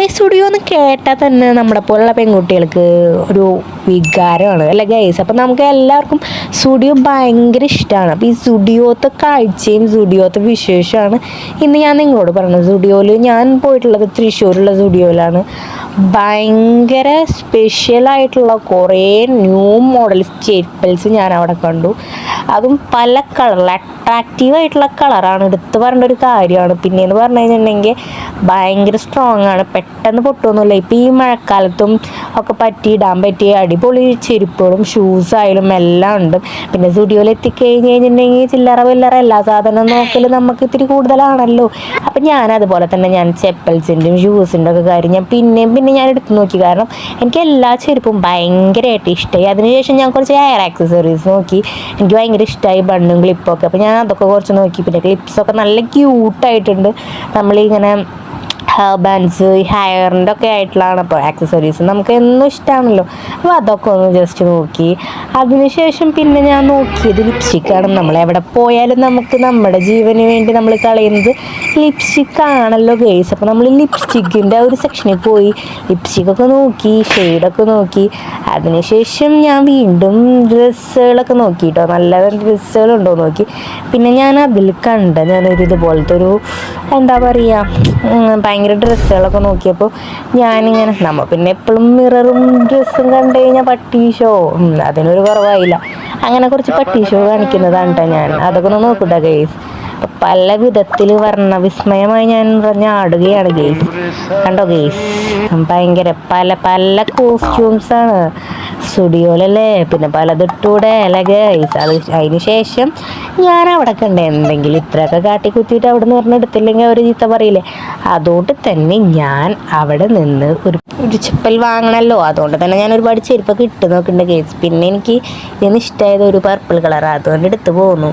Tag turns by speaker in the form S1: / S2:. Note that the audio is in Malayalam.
S1: സ്റ്റുഡിയോ എന്ന് കേട്ടാൽ തന്നെ നമ്മളെ പോലുള്ള പെൺകുട്ടികൾക്ക് ഒരു വികാരമാണ് അല്ലേ ഗൈസ്. അപ്പം നമുക്ക് എല്ലാവർക്കും സ്റ്റുഡിയോ ഭയങ്കര ഇഷ്ടമാണ്. അപ്പോൾ ഈ സ്റ്റുഡിയോത്തെ കാഴ്ചയും സ്റ്റുഡിയോത്തെ വിശേഷമാണ് ഇന്ന് ഞാൻ നിങ്ങളോട് പറഞ്ഞത്. സ്റ്റുഡിയോയിൽ ഞാൻ പോയിട്ടുള്ളത് തൃശ്ശൂരുള്ള സ്റ്റുഡിയോയിലാണ്. ഭയങ്കര സ്പെഷ്യലായിട്ടുള്ള കുറേ ന്യൂ മോഡൽ സ്റ്റേപ്പിൾസ് ഞാൻ അവിടെ കണ്ടു. അതും പല കളറിൽ അട്രാക്റ്റീവായിട്ടുള്ള കളറാണ്, എടുത്ത് പറയേണ്ട ഒരു കാര്യമാണ്. പിന്നെയെന്ന് പറഞ്ഞു കഴിഞ്ഞിട്ടുണ്ടെങ്കിൽ ഭയങ്കര സ്ട്രോങ് ആണ്, പെട്ടെന്ന് പൊട്ടുമൊന്നുമില്ല. ഇപ്പോൾ ഈ മഴക്കാലത്തും ഒക്കെ പറ്റിയിടാൻ പറ്റിയ അടിപൊളി ചെരുപ്പുകളും ഷൂസായാലും എല്ലാം ഉണ്ട്. പിന്നെ സ്റ്റുഡിയോയിൽ എത്തിക്കഴിഞ്ഞ് കഴിഞ്ഞിട്ടുണ്ടെങ്കിൽ ചില്ലറ വില്ലറ എല്ലാ സാധനവും നോക്കൽ നമുക്ക് ഇത്തിരി കൂടുതലാണല്ലോ. അപ്പം ഞാൻ അതുപോലെ തന്നെ ഞാൻ ചെപ്പൽസിൻ്റെയും ഷൂസിൻ്റെ ഒക്കെ കാര്യം ഞാൻ പിന്നെ ഞാൻ എടുത്ത് നോക്കി. കാരണം എനിക്ക് എല്ലാ ചെരുപ്പും ഭയങ്കരമായിട്ട് ഇഷ്ടമായി. അതിനുശേഷം ഞാൻ കുറച്ച് ഹെയർ ആക്സസറീസ് നോക്കി. എനിക്ക് ഭയങ്കര ഇഷ്ടമായി ബണ്ണും ക്ലിപ്പൊക്കെ. അപ്പോൾ ഞാൻ അതൊക്കെ കുറച്ച് നോക്കി. പിന്നെ ക്ലിപ്സൊക്കെ നല്ല ക്യൂട്ടായിട്ടുണ്ട്. നമ്മളിങ്ങനെ ബാൻഡ്സ് ഹെയറിൻ്റെ ഒക്കെ ആയിട്ടുള്ളതാണ് അപ്പോൾ ആക്സസറീസ് നമുക്ക് എന്നും ഇഷ്ടമാണല്ലോ. അപ്പോൾ അതൊക്കെ ഒന്ന് ജസ്റ്റ് നോക്കി. അതിനുശേഷം പിന്നെ ഞാൻ നോക്കിയത് ലിപ്സ്റ്റിക്കാണ്. നമ്മൾ എവിടെ പോയാലും നമുക്ക് നമ്മുടെ ജീവന് വേണ്ടി നമ്മൾ കളയുന്നത് ലിപ്സ്റ്റിക്കാണല്ലോ ഗേസ്. അപ്പോൾ നമ്മൾ ലിപ്സ്റ്റിക്കിൻ്റെ ഒരു സെക്ഷനിൽ പോയി ലിപ്സ്റ്റിക്കൊക്കെ നോക്കി, ഷെയ്ഡൊക്കെ നോക്കി. അതിനുശേഷം ഞാൻ വീണ്ടും ഡ്രസ്സുകളൊക്കെ നോക്കി കേട്ടോ, നല്ല ഡ്രസ്സുകളുണ്ടോ നോക്കി. പിന്നെ ഞാൻ അതിൽ ഞാനൊരു ഇതുപോലത്തെ ഒരു എന്താ പറയുക ഭയങ്കര ഡ്രസ്സുകളൊക്കെ നോക്കിയപ്പോൾ ഞാനിങ്ങനെ നമ്മൾ പിന്നെ എപ്പോഴും മിററും ഡ്രസ്സും കണ്ടു കഴിഞ്ഞാൽ പട്ടീഷോ അതിനൊരു കുറവായില്ല. അങ്ങനെ കുറച്ച് പട്ടീഷോ കാണിക്കുന്നതാണ് കേട്ടോ ഞാൻ. അതൊക്കെ ഒന്ന് നോക്കൂട്ടോ ഗെയ്സ്. പല വിധത്തിൽ വർണ്ണവിസ്മയമായി ഞാൻ ആടുകയാണ് ഗെയ്സ്. കണ്ടോ ഗെയ്സ്, ഭയങ്കര പല പല കോസ്റ്റ്യൂംസാണ് സ്റ്റുഡിയോയിലല്ലേ. പിന്നെ പലതിട്ടൂടെ അല്ലേ ഗെയ്സ്. അതിന് ശേഷം ഞാൻ അവിടെ കണ്ട എന്തെങ്കിലും ഇത്രയൊക്കെ കാട്ടിക്കുത്തിയിട്ട് അവിടെ നിന്ന് പറഞ്ഞെടുത്തില്ലെങ്കിൽ അവർ ചീത്ത പറയില്ലേ. അതുകൊണ്ട് തന്നെ ഞാൻ അവിടെ നിന്ന് ഒരു ചെപ്പൽ വാങ്ങണമല്ലോ. അതുകൊണ്ട് തന്നെ ഞാൻ ഒരുപാട് ചെരുപ്പൊക്കെ ഇട്ട് നോക്കുന്നുണ്ട് ഗെയ്സ്. പിന്നെ എനിക്ക് ഇതിന് ഇഷ്ടമായത് ഒരു പർപ്പിൾ കളർ, അതുകൊണ്ട് എടുത്ത് പോന്നു.